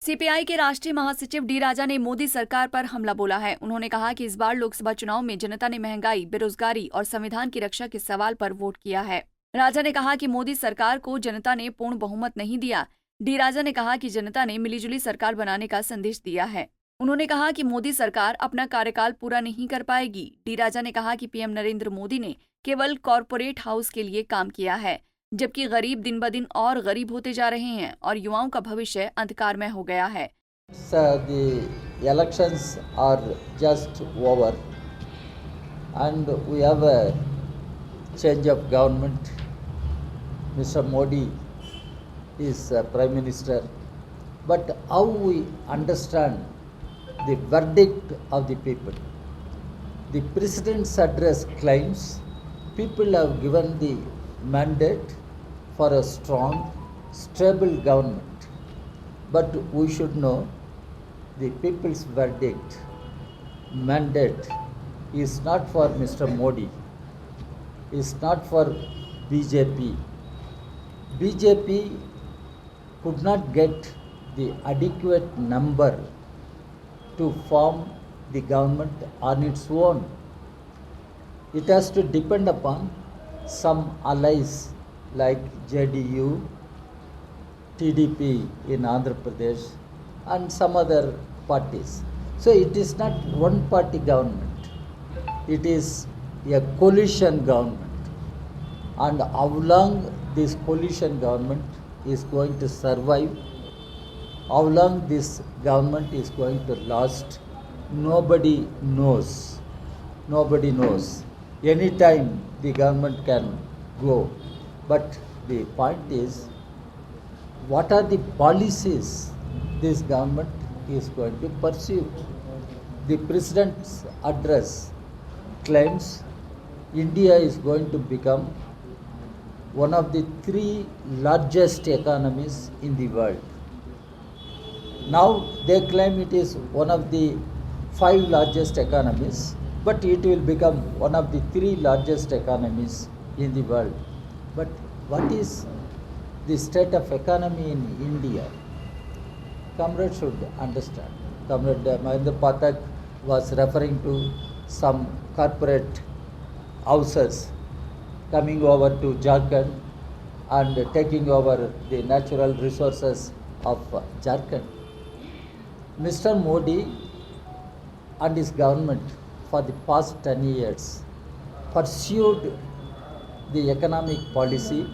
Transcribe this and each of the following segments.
CPI के राष्ट्रीय महासचिव डी राजा ने मोदी सरकार पर हमला बोला है। उन्होंने कहा कि इस बार लोकसभा चुनाव में जनता ने महंगाई, बेरोजगारी और संविधान की रक्षा के सवाल पर वोट किया है। राजा ने कहा कि मोदी सरकार को जनता ने पूर्ण बहुमत नहीं दिया। डी राजा ने कहा कि जनता ने मिलीजुली सरकार बनाने का संदेश दिया है। उन्होंने कहा कि मोदी सरकार अपना कार्यकाल पूरा नहीं कर पाएगी। डी राजा ने कहा कि पीएम नरेंद्र मोदी ने केवल कॉरपोरेट हाउस के लिए काम किया है, जबकि गरीब दिन ब दिन और गरीब होते जा रहे हैं और युवाओं का भविष्य अंधकारमय हो गया है। The elections are just over and we have a change of government. Mr. Modi is Prime Minister. But how we understand the verdict of the people? The President's address claims people have given the mandate for a strong, stable government. But we should know the people's verdict, mandate is not for Mr. Modi, is not for BJP. BJP could not get the adequate number to form the government on its own. It has to depend upon some allies like JDU, TDP in Andhra Pradesh and some other parties. So it is not one party government, it is a coalition government. And how long this coalition government is going to survive, how long this government is going to last, nobody knows. Nobody knows. Anytime the government can go. But the point is, what are the policies this government is going to pursue? The President's address claims India is going to become one of the 3 largest economies in the world. Now they claim it is one of the 5 largest economies, but it will become one of the 3 largest economies in the world. But what is the state of economy in India? Comrade should understand. Comrade Mahendra Pathak was referring to some corporate houses coming over to Jharkhand and taking over the natural resources of Jharkhand. Mr. Modi and his government for the past 10 years pursued the economic policy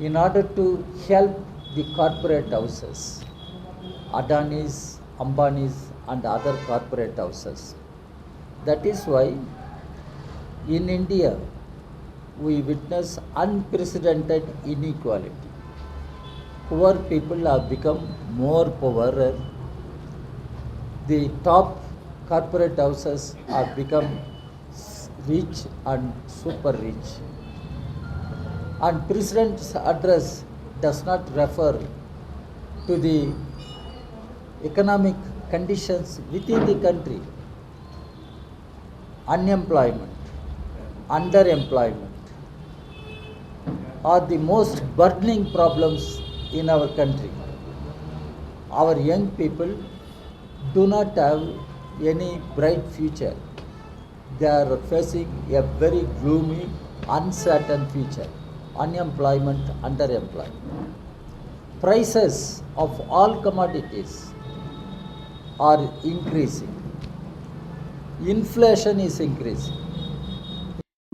in order to help the corporate houses, Adani's, Ambani's and other corporate houses. That is why in India we witness unprecedented inequality. Poor people have become more poorer. The top corporate houses have become rich and super rich. And President's address does not refer to the economic conditions within the country. Unemployment, underemployment are the most burning problems in our country. Our young people do not have any bright future. They are facing a very gloomy, uncertain future. Unemployment, underemployment. Prices of all commodities are increasing. Inflation is increasing.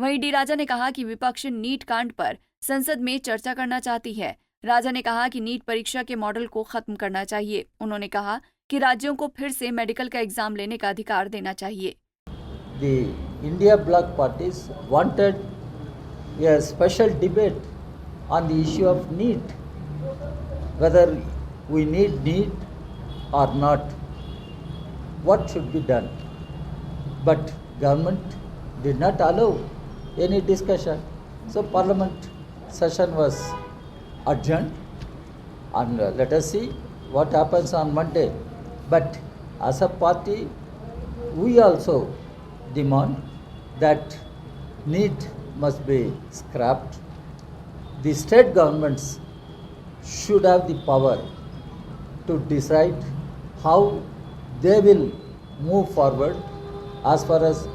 वहीं D राजा ने कहा कि विपक्ष NEET कांड पर संसद में चर्चा करना चाहती है। राजा ने कहा कि नीट परीक्षा के मॉडल को खत्म करना चाहिए। उन्होंने कहा कि राज्यों को फिर से मेडिकल का एग्जाम लेने का अधिकार देना चाहिए। The India bloc parties wanted a special debate on the issue of NEET, whether we need NEET or not, what should be done. But government did not allow any discussion. So Parliament session was adjourned and let us see what happens on Monday. But as a party, we also demand that NEET must be scrapped. The state governments should have the power to decide how they will move forward as far as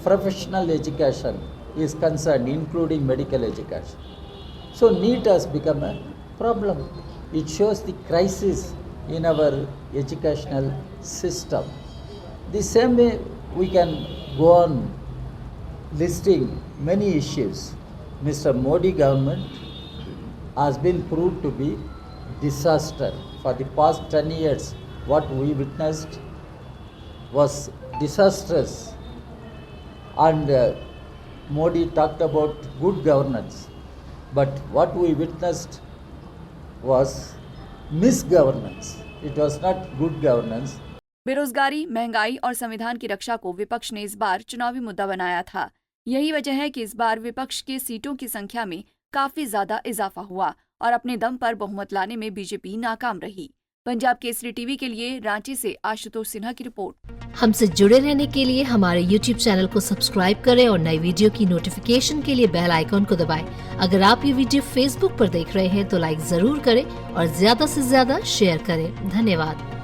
professional education is concerned, including medical education. So NEET has become a problem. It shows the crisis in our educational system. The same way we can go on listing many issues. Mr. Modi government has been proved to be disaster. For the past 10 years, what we witnessed was disastrous. And Modi talked about good governance. But what we witnessed was misgovernance. It was not good governance. बेरोजगारी, महंगाई और संविधान की रक्षा को विपक्ष ने इस बार चुनावी मुद्दा बनाया था। यही वजह है कि इस बार विपक्ष के सीटों की संख्या में काफी ज्यादा इजाफा हुआ और अपने दम पर बहुमत लाने में बीजेपी नाकाम रही। पंजाब केसरी टीवी के लिए रांची से आशुतोष सिन्हा की रिपोर्ट। हमसे जुड़े रहने के लिए हमारे YouTube चैनल को सब्सक्राइब करें और नई वीडियो की नोटिफिकेशन के लिए बेल आइकॉन को दबाएं। अगर आप ये वीडियो Facebook पर देख रहे हैं तो लाइक जरूर करें और ज्यादा से ज्यादा शेयर करें। धन्यवाद।